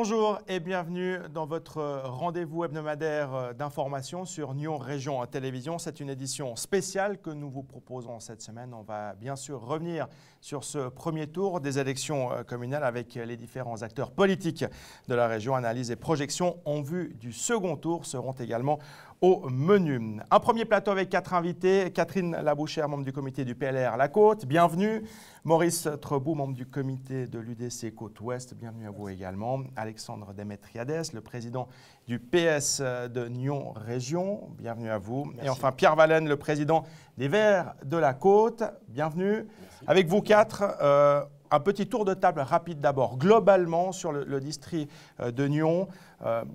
Bonjour et bienvenue dans votre rendez-vous hebdomadaire d'information sur Nyon Région Télévision. C'est une édition spéciale que nous vous proposons cette semaine. On va bien sûr revenir sur ce premier tour des élections communales avec les différents acteurs politiques de la région. Analyse et projections en vue du second tour seront également au menu. Un premier plateau avec 4 invités. Catherine Labouchère, membre du comité du PLR La Côte, bienvenue. Maurice Trebout, membre du comité de l'UDC Côte-Ouest, bienvenue à vous également. Alexandre Demetriades, le président du PS de Nyon Région, bienvenue à vous. Merci. Et enfin Pierre Valène, le président des Verts de la Côte, bienvenue. Merci. Avec vous quatre, un petit tour de table rapide d'abord. Globalement, sur le district de Nyon,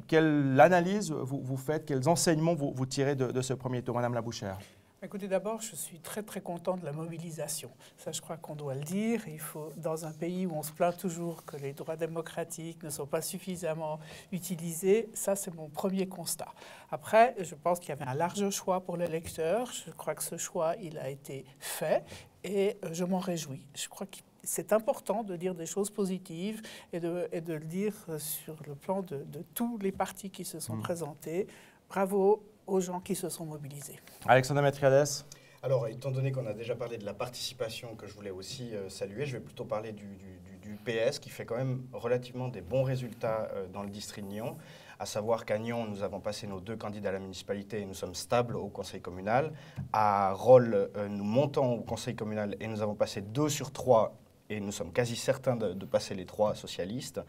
quelle analyse vous faites, quels enseignements vous tirez de ce premier tour, Madame Labouchère? Écoutez, d'abord, je suis très content de la mobilisation. Ça, je crois qu'on doit le dire. Il faut, dans un pays où on se plaint toujours que les droits démocratiques ne sont pas suffisamment utilisés, ça, c'est mon premier constat. Après, je pense qu'il y avait un large choix pour l'électeur. Je crois que ce choix, il a été fait et je m'en réjouis. Je crois que c'est important de dire des choses positives et de le dire sur le plan de tous les partis qui se sont présentés. Bravo aux gens qui se sont mobilisés. Alexandre Demetriades. Alors, étant donné qu'on a déjà parlé de la participation que je voulais aussi saluer, je vais plutôt parler du PS qui fait quand même relativement des bons résultats dans le district de Nyon. À savoir qu'à Nyon, nous avons passé nos 2 candidats à la municipalité et nous sommes stables au conseil communal. À Rolle, nous montons au conseil communal et nous avons passé 2 sur 3 et nous sommes quasi certains de passer les 3 socialistes.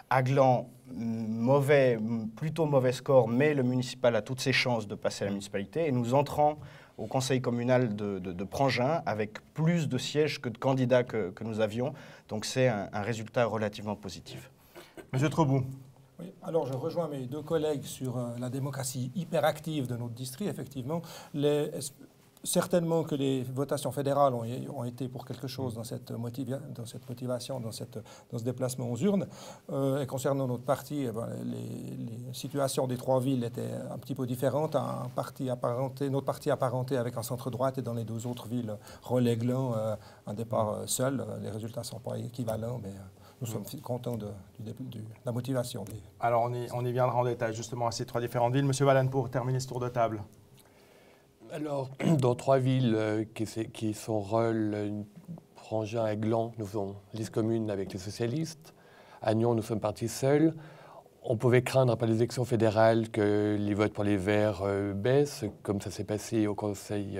À Gland, plutôt mauvais score, mais le municipal a toutes ses chances de passer à la municipalité. Et nous entrons au conseil communal de Prangin avec plus de sièges que de candidats que nous avions. Donc c'est un résultat relativement positif. Monsieur Trebout. Oui, alors je rejoins mes 2 collègues sur la démocratie hyperactive de notre district. Effectivement, certainement que les votations fédérales ont été pour quelque chose dans cette motivation, dans ce déplacement aux urnes. Et concernant notre parti, les situations des 3 villes étaient un petit peu différentes. Notre parti apparenté avec un centre-droite et dans les 2 autres villes, Relais-Gland, un départ seul. Les résultats ne sont pas équivalents, mais nous sommes contents de la motivation. Alors on y viendra en détail justement à ces 3 différentes villes. Monsieur Valène, pour terminer ce tour de table. Alors, dans 3 villes qui sont Rolle, Prangin et Gland, nous faisons liste commune avec les socialistes. À Nyon, nous sommes partis seuls. On pouvait craindre après les élections fédérales que les votes pour les Verts baissent, comme ça s'est passé au Conseil...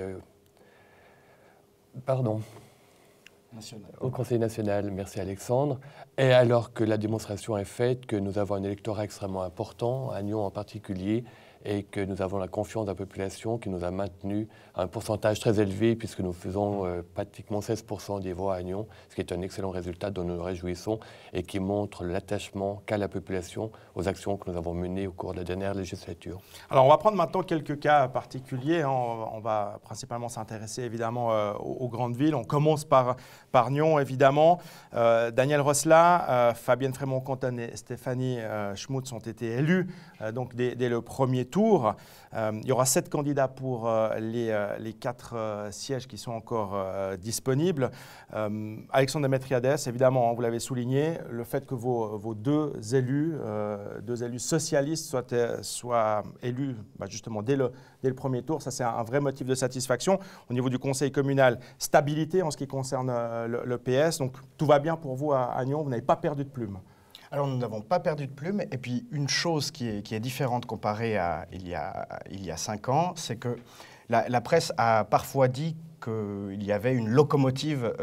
Au Conseil national, merci Alexandre. Et alors que la démonstration est faite, que nous avons un électorat extrêmement important, à Nyon en particulier, et que nous avons la confiance de la population qui nous a maintenu à un pourcentage très élevé puisque nous faisons pratiquement 16% des voix à Nyon, ce qui est un excellent résultat dont nous nous réjouissons et qui montre l'attachement qu'a la population aux actions que nous avons menées au cours de la dernière législature. Alors on va prendre maintenant quelques cas particuliers. On va principalement s'intéresser évidemment aux grandes villes. On commence par Nyon évidemment. Daniel Rosla, Fabienne Frémont-Conten et Stéphanie Schmutz ont été élus donc dès le premier tour. Il y aura 7 candidats pour les 4 sièges qui sont encore disponibles. Alexandre Demetriades, évidemment, vous l'avez souligné, le fait que vos 2 élus socialistes soient élus justement dès le premier tour, ça c'est un vrai motif de satisfaction. Au niveau du conseil communal, stabilité en ce qui concerne le PS. Donc tout va bien pour vous à Nyon, vous n'avez pas perdu de plume. Alors, nous n'avons pas perdu de plume. Et puis, une chose qui est différente comparée à il y a 5 ans, c'est que la presse a parfois dit qu'il y avait une locomotive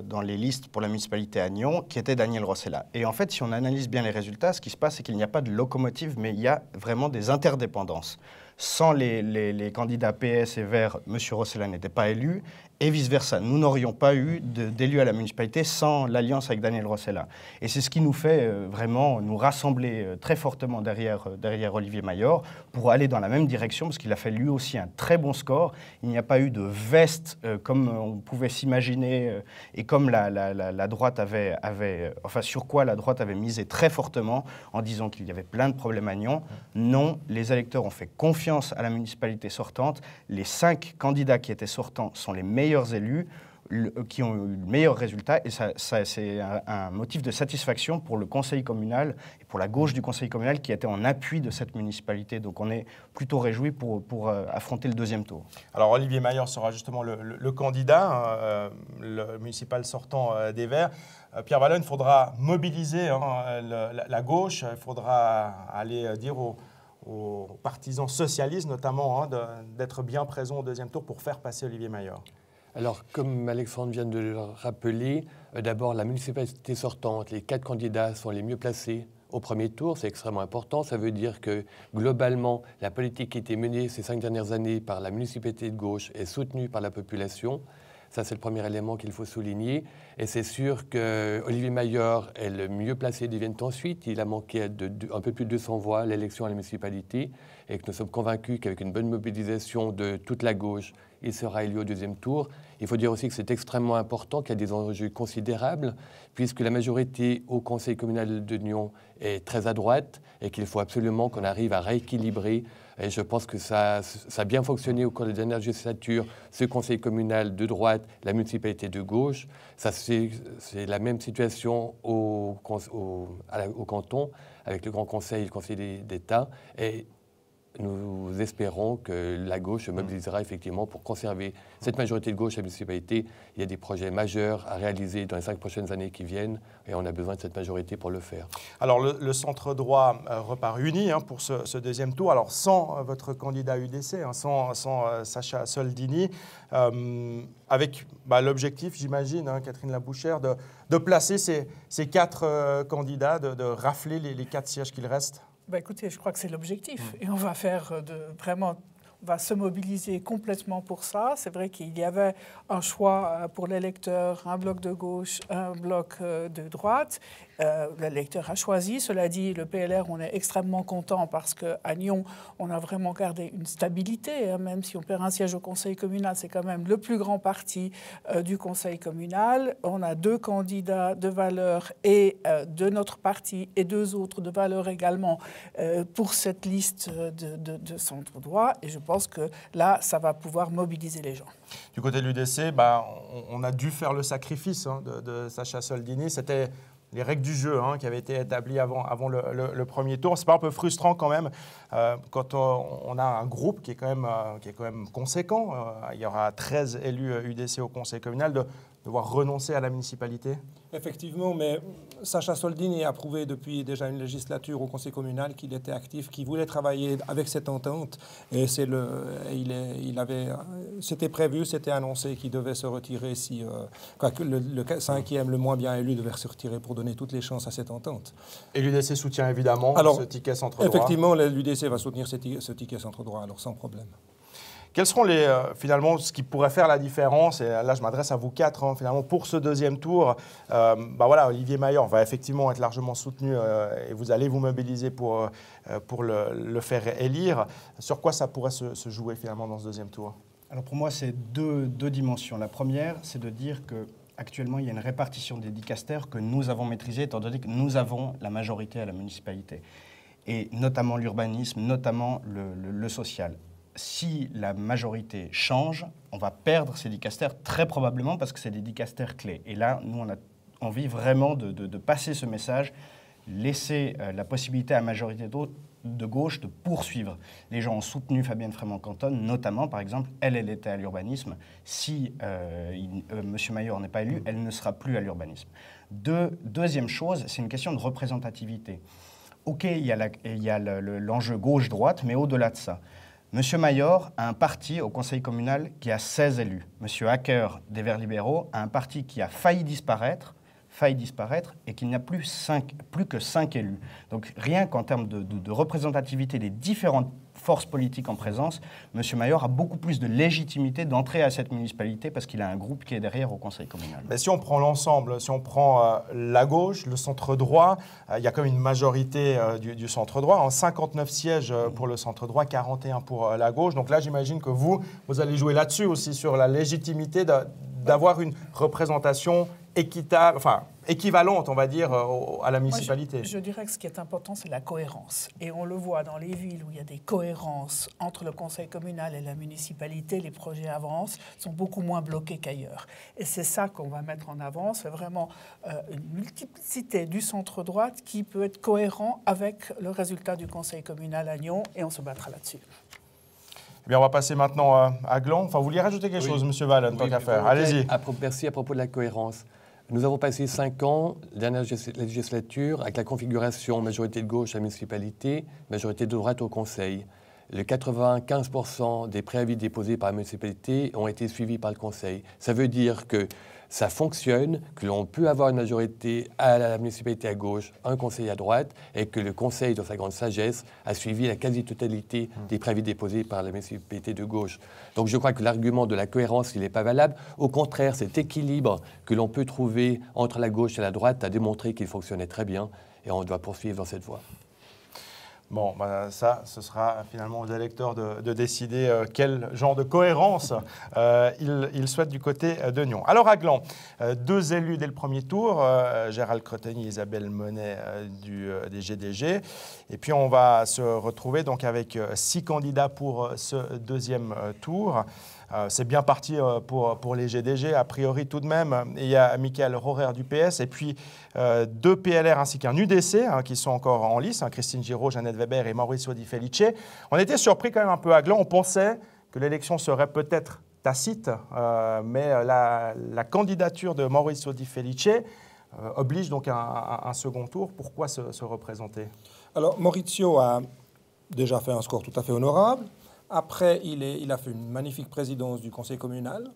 dans les listes pour la municipalité à Nyon, qui était Daniel Rossella. Et en fait, si on analyse bien les résultats, ce qui se passe, c'est qu'il n'y a pas de locomotive, mais il y a vraiment des interdépendances. Sans les candidats PS et Verts, M. Rossella n'était pas élu. Et vice-versa. Nous n'aurions pas eu d'élu à la municipalité sans l'alliance avec Daniel Rossella. Et c'est ce qui nous fait vraiment nous rassembler très fortement derrière Olivier Mayor pour aller dans la même direction, parce qu'il a fait lui aussi un très bon score. Il n'y a pas eu de veste comme on pouvait s'imaginer et comme la droite enfin sur quoi la droite avait misé très fortement en disant qu'il y avait plein de problèmes à Nyon. Non, les électeurs ont fait confiance à la municipalité sortante. Les 5 candidats qui étaient sortants sont les meilleurs élus. eu le meilleur résultat. Et ça c'est un motif de satisfaction pour le conseil communal et pour la gauche du conseil communal qui était en appui de cette municipalité. Donc on est plutôt réjouis pour affronter le deuxième tour. Alors Olivier Maillard sera justement le candidat, le municipal sortant des Verts. Pierre Vallon, il faudra mobiliser la gauche, il faudra aller dire aux partisans socialistes notamment d'être bien présents au deuxième tour pour faire passer Olivier Maillard. Alors, comme Alexandre vient de le rappeler, d'abord, la municipalité sortante, les 4 candidats sont les mieux placés au premier tour. C'est extrêmement important. Ça veut dire que, globalement, la politique qui a été menée ces 5 dernières années par la municipalité de gauche est soutenue par la population. Ça, c'est le premier élément qu'il faut souligner. Et c'est sûr qu'Olivier Maillard est le mieux placé des Viennes ensuite. Il a manqué un peu plus de 200 voix à l'élection à la municipalité et que nous sommes convaincus qu'avec une bonne mobilisation de toute la gauche, il sera élu au deuxième tour. Il faut dire aussi que c'est extrêmement important, qu'il y a des enjeux considérables, puisque la majorité au conseil communal de Nyon est très à droite et qu'il faut absolument qu'on arrive à rééquilibrer. Et je pense que ça a bien fonctionné au cours des dernières législatures, ce conseil communal de droite, la municipalité de gauche. C'est la même situation au canton, avec le Grand Conseil et le Conseil d'État. Et nous espérons que la gauche se mobilisera effectivement pour conserver cette majorité de gauche à la municipalité. Il y a des projets majeurs à réaliser dans les 5 prochaines années qui viennent et on a besoin de cette majorité pour le faire. Alors le centre droit repart uni pour ce deuxième tour, alors sans votre candidat UDC, sans Sacha Soldini, avec l'objectif, j'imagine, Catherine Labouchère, de placer ces 4 candidats, de rafler les 4 sièges qu'il reste. Écoutez, je crois que c'est l'objectif. Et on va faire vraiment... On va se mobiliser complètement pour ça. C'est vrai qu'il y avait un choix pour l'électeur, un bloc de gauche, un bloc de droite. L'électeur a choisi. Cela dit, le PLR, on est extrêmement content parce qu'à Nyon, on a vraiment gardé une stabilité. Même si on perd un siège au conseil communal, c'est quand même le plus grand parti du conseil communal. On a 2 candidats de valeur et de notre parti et 2 autres de valeur également pour cette liste de centre droit. Et je pense que là, ça va pouvoir mobiliser les gens. Du côté de l'UDC, on a dû faire le sacrifice de Sacha Soldini. C'était les règles du jeu qui avaient été établies avant le premier tour. C'est pas un peu frustrant quand même quand on a un groupe qui est quand même conséquent. Il y aura 13 élus UDC au conseil communal de devoir renoncer à la municipalité? Effectivement, mais Sacha Soldini a prouvé depuis déjà une législature au conseil communal qu'il était actif, qu'il voulait travailler avec cette entente. Et c'était prévu, c'était annoncé qu'il devait se retirer si le 5e, le moins bien élu, devait se retirer pour donner toutes les chances à cette entente. Et l'UDC soutient évidemment ce ticket centre-droit? Effectivement, l'UDC va soutenir ce ticket centre-droit, alors sans problème. Quels seront finalement ce qui pourrait faire la différence? Et là, je m'adresse à vous 4 finalement pour ce deuxième tour. Olivier Maillard va effectivement être largement soutenu et vous allez vous mobiliser pour le faire élire. Sur quoi ça pourrait se jouer finalement dans ce deuxième tour? Alors pour moi, c'est deux dimensions. La première, c'est de dire qu'actuellement, il y a une répartition des dicastères que nous avons maîtrisée, étant donné que nous avons la majorité à la municipalité, et notamment l'urbanisme, notamment le social. Si la majorité change, on va perdre ces dicastères très probablement parce que c'est des dicastères clés. Et là, nous, on a envie vraiment de passer ce message, laisser la possibilité à la majorité de gauche de poursuivre. Les gens ont soutenu Fabienne Frémont-Canton, notamment, par exemple, elle était à l'urbanisme. Si M. Maillard n'est pas élu, elle ne sera plus à l'urbanisme. Deuxième chose, c'est une question de représentativité. OK, il y a l'enjeu gauche-droite, mais au-delà de ça, M. Maillard a un parti au conseil communal qui a 16 élus. M. Hacker des Verts libéraux a un parti qui a failli disparaître et qu'il n'y a plus que 5 élus. Donc rien qu'en termes de représentativité des différentes forces politiques en présence, M. Maillard a beaucoup plus de légitimité d'entrer à cette municipalité parce qu'il a un groupe qui est derrière au conseil communal. Mais si on prend l'ensemble, si on prend la gauche, le centre droit, il y a quand même une majorité du centre droit, 59 sièges pour le centre droit, 41 pour la gauche. Donc là, j'imagine que vous allez jouer là-dessus aussi, sur la légitimité d'avoir une représentation équitable, équivalente, on va dire, à la municipalité. Moi, je dirais que ce qui est important, c'est la cohérence. Et on le voit dans les villes où il y a des cohérences entre le conseil communal et la municipalité, les projets avancent, sont beaucoup moins bloqués qu'ailleurs. Et c'est ça qu'on va mettre en avant, c'est vraiment une multiplicité du centre-droite qui peut être cohérent avec le résultat du conseil communal à Nyon, et on se battra là-dessus. Eh bien, on va passer maintenant à Gland. Enfin, vous vouliez rajouter quelque chose, M. Wallen, tant qu'à faire. Allez-y. Merci à propos de la cohérence. Nous avons passé 5 ans, la dernière législature, avec la configuration majorité de gauche à la municipalité, majorité de droite au conseil. Les 95% des préavis déposés par la municipalité ont été suivis par le conseil. Ça veut dire que ça fonctionne, que l'on peut avoir une majorité à la municipalité à gauche, un conseil à droite, et que le conseil, dans sa grande sagesse, a suivi la quasi-totalité des préavis déposés par la municipalité de gauche. Donc je crois que l'argument de la cohérence, il n'est pas valable. Au contraire, cet équilibre que l'on peut trouver entre la gauche et la droite a démontré qu'il fonctionnait très bien, et on doit poursuivre dans cette voie. Bon, ben ça, ce sera finalement aux électeurs de décider quel genre de cohérence ils souhaitent du côté de Nyon. Alors à Gland, 2 élus dès le premier tour, Gérald Crottigny et Isabelle Monet des GDG. Et puis on va se retrouver donc avec 6 candidats pour ce deuxième tour. C'est bien parti pour les GDG, a priori tout de même. Il y a Michael Rohrer du PS et puis 2 PLR ainsi qu'un UDC qui sont encore en lice, Christine Giraud, Jeannette Weber et Mauricio Di Felice. On était surpris quand même un peu à Gland. On pensait que l'élection serait peut-être tacite, mais la candidature de Mauricio Di Felice oblige donc un second tour. Pourquoi se représenter? Alors Maurizio a déjà fait un score tout à fait honorable. Après, il a fait une magnifique présidence du conseil communal.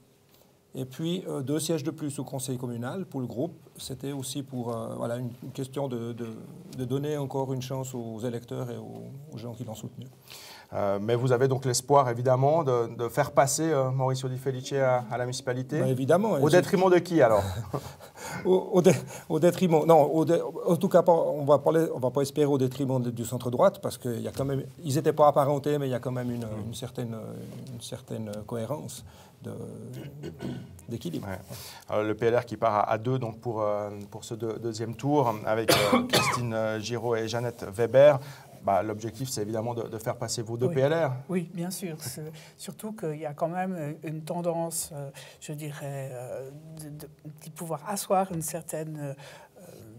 Et puis, 2 sièges de plus au conseil communal pour le groupe. C'était aussi pour voilà, une question de donner encore une chance aux électeurs et aux gens qui l'ont soutenu. Mais vous avez donc l'espoir, évidemment, de faire passer Mauricio Di Felice à la municipalité. Ben, évidemment. Au détriment de qui, alors? Au détriment... Non, en tout cas, on va pas espérer au détriment du centre-droite, parce qu'il y a quand même... Ils n'étaient pas apparentés, mais il y a quand même une certaine cohérence d'équilibre. Ouais. Alors, le PLR qui part à 2 donc pour ce deuxième tour, avec Christine Giraud et Jeannette Weber. Bah, l'objectif, c'est évidemment de faire passer vos 2 PLR. Oui, bien sûr. Surtout qu'il y a quand même une tendance, je dirais, de pouvoir asseoir une certaine,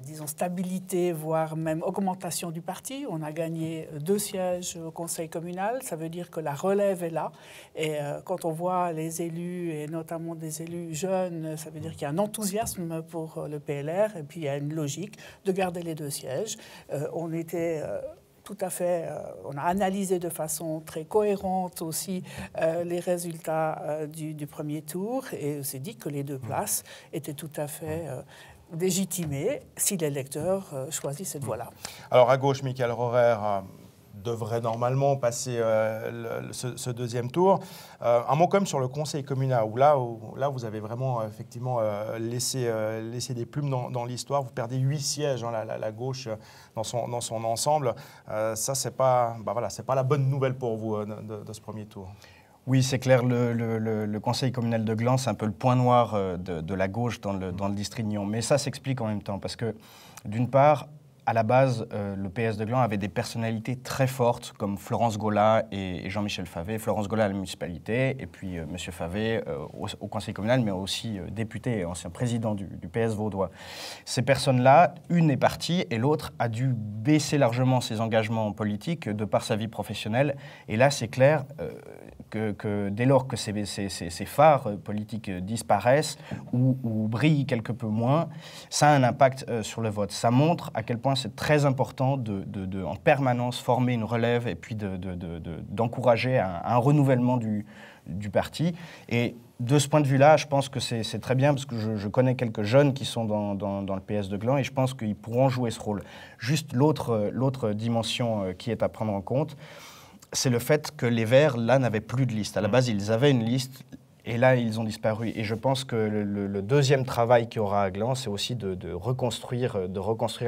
disons, stabilité, voire même augmentation du parti. On a gagné 2 sièges au conseil communal. Ça veut dire que la relève est là. Et quand on voit les élus, et notamment des élus jeunes, ça veut dire qu'il y a un enthousiasme pour le PLR. Et puis, il y a une logique de garder les 2 sièges. On était... tout à fait, on a analysé de façon très cohérente aussi les résultats du premier tour et on s'est dit que les 2 places étaient tout à fait légitimées si l'électeur choisit cette voie-là. Alors à gauche, Michael Rohrer devrait normalement passer ce deuxième tour. Un mot quand même sur le conseil communal, où là vous avez vraiment effectivement laissé des plumes dans l'histoire. Vous perdez 8 sièges, hein, la gauche dans son ensemble. Ça, c'est pas la bonne nouvelle pour vous de ce premier tour. Oui, c'est clair, le conseil communal de Gland, c'est un peu le point noir de la gauche dans le district de Nyon. Mais ça s'explique en même temps, parce que d'une part, à la base, le PS de Gland avait des personnalités très fortes, comme Florence Gola et Jean-Michel Favé. Florence Gola à la municipalité, et puis M. Favé au conseil communal, mais aussi député et ancien président du PS vaudois. Ces personnes-là, une est partie, et l'autre a dû baisser largement ses engagements politiques de par sa vie professionnelle. Et là, c'est clair que dès lors que ces phares politiques disparaissent ou brillent quelque peu moins, ça a un impact sur le vote. Ça montre à quel point c'est très important de en permanence former une relève et puis d'encourager un renouvellement du parti. Et de ce point de vue-là, je pense que c'est très bien parce que je connais quelques jeunes qui sont dans le PS de Gland et je pense qu'ils pourront jouer ce rôle. Juste l'autre dimension qui est à prendre en compte, c'est le fait que les Verts, là, n'avaient plus de liste. À la base, ils avaient une liste Et là, ils ont disparu. Et je pense que le deuxième travail qu'il y aura à Gland, c'est aussi de reconstruire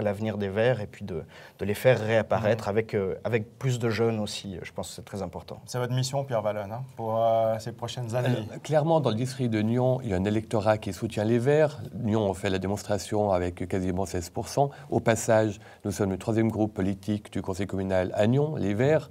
l'avenir des Verts et puis de les faire réapparaître avec plus de jeunes aussi. Je pense que c'est très important. C'est votre mission, Pierre Wallon, hein, pour ces prochaines années. Clairement, dans le district de Nyon, il y a un électorat qui soutient les Verts. Nyon, on fait la démonstration avec quasiment 16%. Au passage, nous sommes le troisième groupe politique du conseil communal à Nyon, les Verts.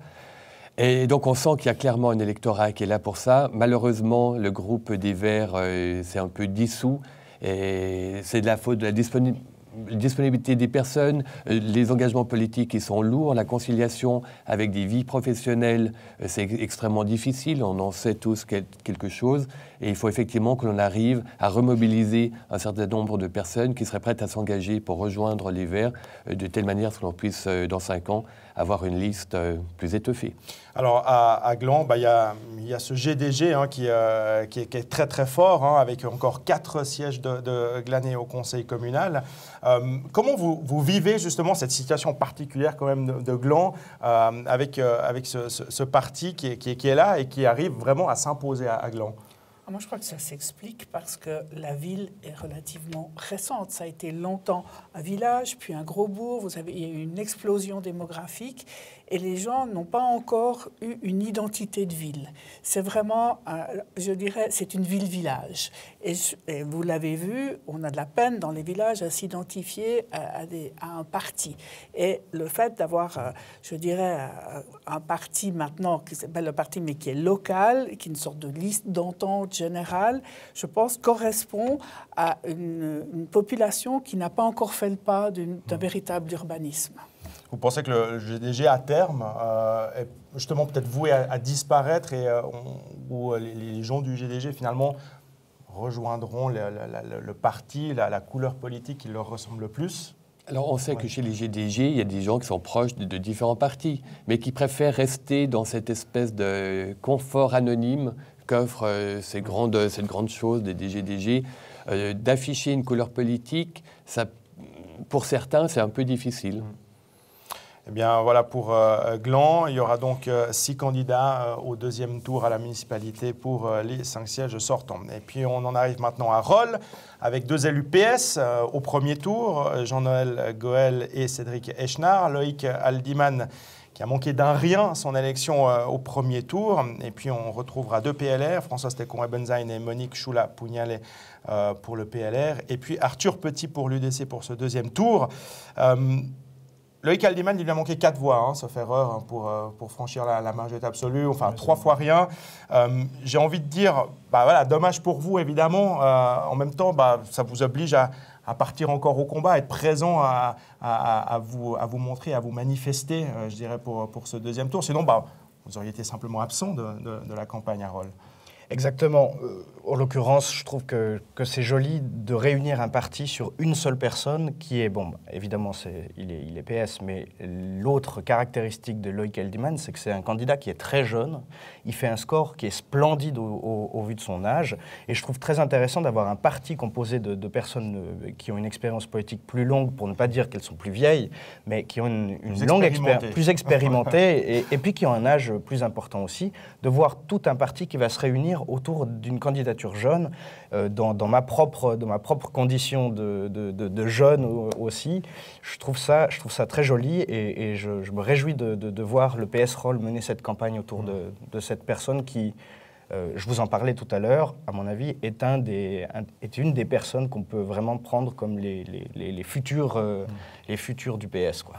Et donc on sent qu'il y a clairement un électorat qui est là pour ça. Malheureusement, le groupe des Verts s'est un peu dissous et c'est de la faute de la disponibilité des personnes, les engagements politiques qui sont lourds, la conciliation avec des vies professionnelles, c'est extrêmement difficile, on en sait tous quelque chose, et il faut effectivement que l'on arrive à remobiliser un certain nombre de personnes qui seraient prêtes à s'engager pour rejoindre les Verts, de telle manière que l'on puisse, dans 5 ans, avoir une liste plus étoffée. Alors, à Gland, il y a ce GDG hein, qui est très très fort, hein, avec encore 4 sièges de Glanais au conseil communal. Comment vous vivez justement cette situation particulière quand même de Gland avec ce parti qui est là et qui arrive vraiment à s'imposer à Gland? Moi, je crois que ça s'explique parce que la ville est relativement récente. Ça a été longtemps un village, puis un gros bourg. Il y a eu une explosion démographique et les gens n'ont pas encore eu une identité de ville. C'est vraiment, je dirais, c'est une ville-village. Et vous l'avez vu, on a de la peine dans les villages à s'identifier à un parti. Et le fait d'avoir, je dirais, un parti maintenant, qui s'appelle le parti, mais qui est local, qui est une sorte de liste d'entente générale, je pense, correspond à une population qui n'a pas encore fait le pas d'un véritable urbanisme. Vous pensez que le GDG, à terme, est justement peut-être voué à disparaître et où les gens du GDG, finalement, rejoindront le parti, la couleur politique qui leur ressemble le plus? Alors, on sait que chez les GDG, il y a des gens qui sont proches de différents partis, mais qui préfèrent rester dans cette espèce de confort anonyme qu'offre cette grande chose des GDG. D'afficher une couleur politique, ça, pour certains, c'est un peu difficile. Eh bien, voilà pour Gland. Il y aura donc 6 candidats au deuxième tour à la municipalité pour les 5 sièges sortants. Et puis, on en arrive maintenant à Rolle, avec 2 élus PS au premier tour, Jean-Noël Goël et Cédric Echenard. Loïc Aldiman, qui a manqué d'un rien son élection au premier tour. Et puis, on retrouvera 2 PLR, François Stekon-Ebenzain et Monique Choula-Pougnalé pour le PLR. Et puis, Arthur Petit pour l'UDC pour ce deuxième tour. Loïc Aldiman, il lui a manqué 4 voix, hein, sauf erreur, hein, pour franchir la majorité absolue, enfin 3 fois rien. J'ai envie de dire, voilà, dommage pour vous, évidemment. En même temps, ça vous oblige à partir encore au combat, à être présent, à vous montrer, à vous manifester, je dirais, pour ce deuxième tour. Sinon, vous auriez été simplement absent de la campagne à Rolle. Exactement. En l'occurrence, je trouve que c'est joli de réunir un parti sur une seule personne qui est, évidemment, il est PS, mais l'autre caractéristique de Loïc Aldiman, c'est que c'est un candidat qui est très jeune. Il fait un score qui est splendide au vu de son âge. Et je trouve très intéressant d'avoir un parti composé de personnes qui ont une expérience politique plus longue, pour ne pas dire qu'elles sont plus vieilles, mais qui ont une longue expérience, plus expérimentée, et puis qui ont un âge plus important aussi, de voir tout un parti qui va se réunir autour d'une candidature jeune, dans ma propre condition de jeune aussi. Je trouve ça très joli et je me réjouis de voir le PS Rolle mener cette campagne autour de cette personne qui, je vous en parlais tout à l'heure, à mon avis, est une des personnes qu'on peut vraiment prendre comme les futurs du PS, quoi.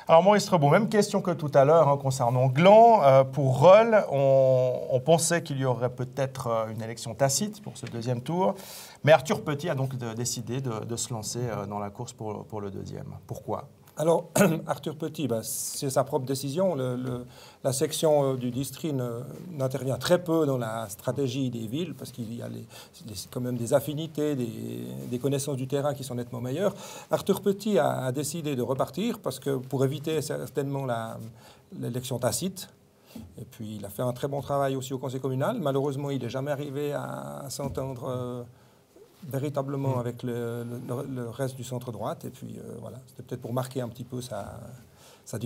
Alors Maurice Rebaud, même question que tout à l'heure hein, concernant Gland. Pour Rolle, on pensait qu'il y aurait peut-être une élection tacite pour ce deuxième tour, mais Arthur Petit a donc décidé de se lancer dans la course pour le deuxième. Pourquoi ? Alors, Arthur Petit, c'est sa propre décision. La section du district n'intervient très peu dans la stratégie des villes parce qu'il y a quand même des affinités, des connaissances du terrain qui sont nettement meilleures. Arthur Petit a décidé de repartir parce que pour éviter certainement l'élection tacite. Et puis, il a fait un très bon travail aussi au conseil communal. Malheureusement, il n'est jamais arrivé à s'entendre véritablement avec le reste du centre-droite. Et puis, voilà, c'était peut-être pour marquer un petit peu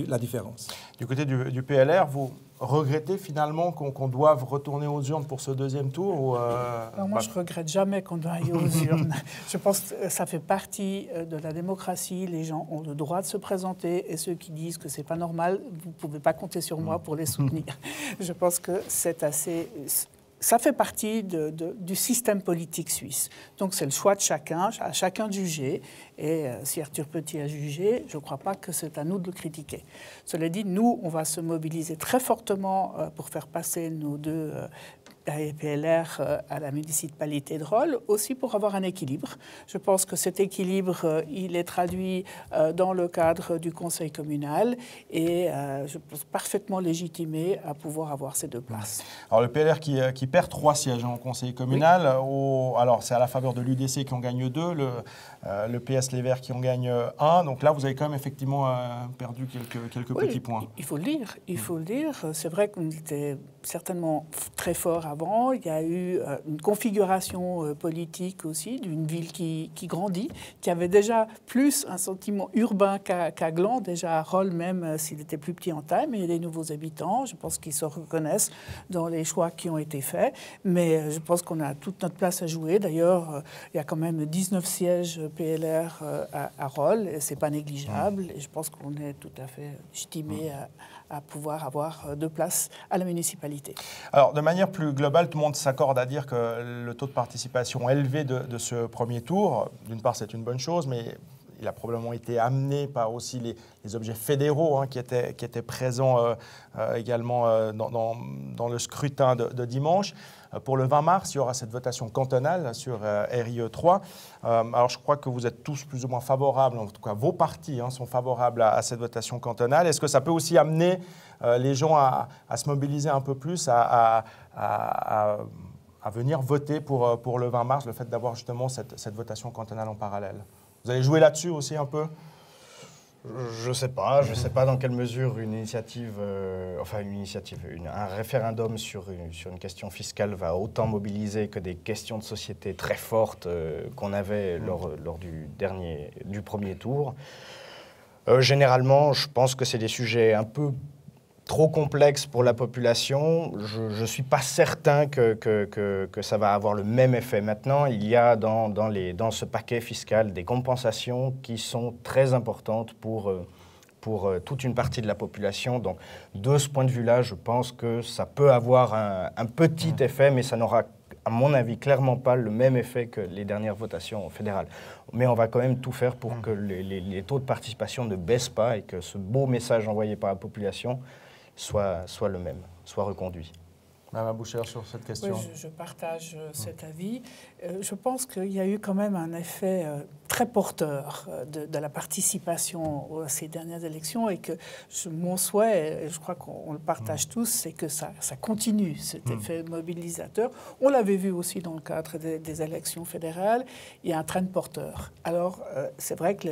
la différence. Du côté du PLR, vous regrettez finalement qu'on doive retourner aux urnes pour ce deuxième tour ou Non, moi, je ne regrette jamais qu'on doit aller aux urnes. Je pense que ça fait partie de la démocratie. Les gens ont le droit de se présenter et ceux qui disent que ce n'est pas normal, vous ne pouvez pas compter sur moi pour les soutenir. Je pense que c'est assez... Ça fait partie du système politique suisse. Donc c'est le choix de chacun, à chacun de juger. Et si Arthur Petit a jugé, je ne crois pas que c'est à nous de le critiquer. Cela dit, nous, on va se mobiliser très fortement pour faire passer nos deux PLR à la municipalité de Rolle, aussi pour avoir un équilibre. Je pense que cet équilibre, il est traduit dans le cadre du conseil communal et je pense parfaitement légitimé à pouvoir avoir ces deux places. Alors le PLR qui perd 3 sièges au conseil communal, alors c'est à la faveur de l'UDC qui en gagne 2, le PS Les Verts qui en gagne 1, donc là vous avez quand même effectivement perdu quelques petits points. Il faut le dire, c'est vrai qu'on était certainement très fort avant. Il y a eu une configuration politique aussi d'une ville qui grandit, qui avait déjà plus un sentiment urbain qu'à Gland, déjà à Rolle même s'il était plus petit en taille, mais il y a des nouveaux habitants, je pense qu'ils se reconnaissent dans les choix qui ont été faits, mais je pense qu'on a toute notre place à jouer. D'ailleurs, il y a quand même 19 sièges PLR à Rolle, et c'est pas négligeable, et je pense qu'on est tout à fait légitimé à pouvoir avoir 2 places à la municipalité. Alors, de manière plus globale, tout le monde s'accorde à dire que le taux de participation élevé de ce premier tour, d'une part, c'est une bonne chose, mais il a probablement été amené par aussi les objets fédéraux qui étaient présents également dans le scrutin de dimanche. Pour le 20 mars, il y aura cette votation cantonale sur RIE3. Alors, je crois que vous êtes tous plus ou moins favorables, en tout cas vos partis sont favorables à cette votation cantonale. Est-ce que ça peut aussi amener les gens à se mobiliser un peu plus, à venir voter pour le 20 mars, le fait d'avoir justement cette votation cantonale en parallèle? Vous allez jouer là-dessus aussi un peu? Je ne sais pas dans quelle mesure un référendum sur une question fiscale va autant mobiliser que des questions de société très fortes qu'on avait lors du premier tour. Généralement, je pense que c'est des sujets un peu trop complexe pour la population. Je ne suis pas certain que ça va avoir le même effet. Maintenant, il y a dans ce paquet fiscal des compensations qui sont très importantes pour toute une partie de la population. Donc, de ce point de vue-là, je pense que ça peut avoir un petit effet, mais ça n'aura, à mon avis, clairement pas le même effet que les dernières votations fédérales. Mais on va quand même tout faire pour que les taux de participation ne baissent pas et que ce beau message envoyé par la population soit le même, soit reconduit. Mme Boucher, sur cette question. Oui, je partage cet avis. Je pense qu'il y a eu quand même un effet très porteur de la participation à ces dernières élections et que mon souhait, et je crois qu'on le partage tous, c'est que ça continue, cet effet mobilisateur. On l'avait vu aussi dans le cadre des élections fédérales, il y a un train porteur. Alors, c'est vrai que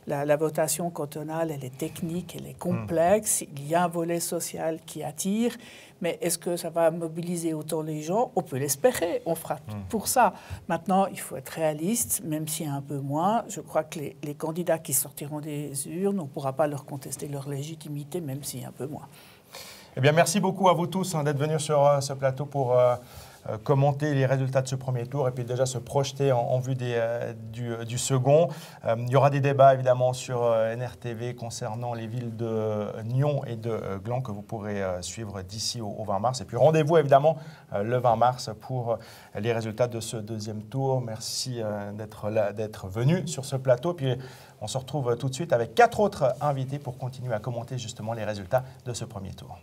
la votation cantonale, elle est technique, elle est complexe, il y a un volet social qui attire, mais est-ce que ça va mobiliser autant les gens? On peut l'espérer, on fera tout pour ça. Maintenant, il faut être réaliste, même s'il y a un peu moins. Je crois que les candidats qui sortiront des urnes, on ne pourra pas leur contester leur légitimité, même s'il y a un peu moins. Eh bien, merci beaucoup à vous tous d'être venus sur ce plateau pour commenter les résultats de ce premier tour et puis déjà se projeter en vue du second. Il y aura des débats évidemment sur NRTV concernant les villes de Nyon et de Gland que vous pourrez suivre d'ici au 20 mars. Et puis rendez-vous évidemment le 20 mars pour les résultats de ce deuxième tour. Merci d'être venu sur ce plateau. Puis on se retrouve tout de suite avec 4 autres invités pour continuer à commenter justement les résultats de ce premier tour.